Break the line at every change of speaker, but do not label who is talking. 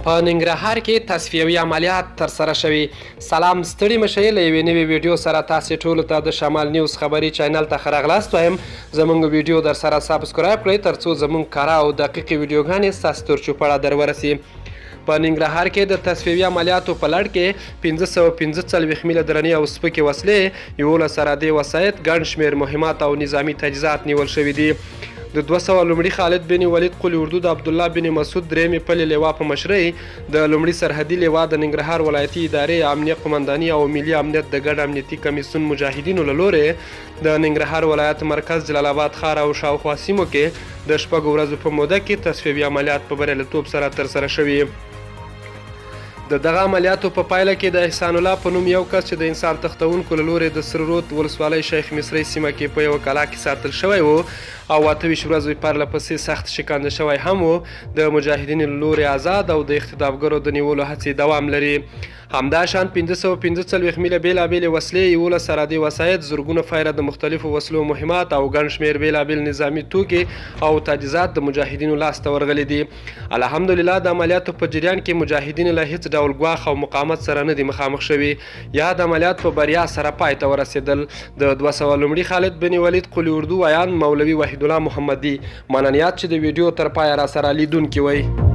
په ننګرهار کې تصفیوي عملیات ترسره شوي. سلام، ستړي مشئ، له یوې نوې ویډیو سره تاسې ټولو ته د شمال نیوز خبري چینل ته ښه راغلاست وایم. زموږ ویډیو در سره سابسکرایب کړئ ترڅو زموږ کره او دقیقې ویډیوګانې ستاسو تر چوپړه در ورسي. په ننګرهار کې د تصفیوي عملیاتو په لړ کې 545 میله درنې او سپکې وسلې، 11 سرحدي وسایط، ګڼ شمېر مهمات او نظامي تجهیزات نیول شوي دي. د 200 لومړي خالد بن ولید قلي اردو د عبدالله بن مسعود درېمې پلې لیوا په مشرۍ د لومړي سرحدي لیوا د ننګرهار ولایتي ادارې امنیه قمنداني او ملي امنیت د ګډ امنیتي کمیسیون مجاهدینو له لورې د ننګرهار ولایت مرکز جلال آباد ښار او شاوخوا سیمو کې د شپږو ورځو په موده کې تصفیوي عملیات په بریالیتوب سره ترسره شوي. د دغه عملیاتو په پایله کې د احسان الله په نوم یو کس چې د انسان تښتونکو له لورې د سره رود ولسوالۍ شیخ مصري سیمه کې په یوه کلا کې ساتل شوی و او 28 ورځې پرله پسې سخت شکنجه شوی هم و، د مجاهدینو له لورې آزاد او د اختطافګرو د نیولو هڅې دوام لري. همداشان 545 میله بېلابېلې وسلې، 11 سرحدي وسایط، زرګونه فایره د مختلفو وسلو مهمات او ګڼ شمېر بېلابېل نظامي توکي او تجهیزات د مجاهدینو لاسته ورغلي دي. الحمدلله د عملیاتو په جریان کې مجاهدین له هیڅ ډول ګواښ او مقاومت سره نه دي مخامخ شوي. یا د عملیات په بریا سره پای ته ورسېدل. د 200 لومړي خالد بن ولید قلي اردو ویان مولوي وحید الله محمدي، مننیات چې د ویډیو تر پایه را سره لیدونکي وئ.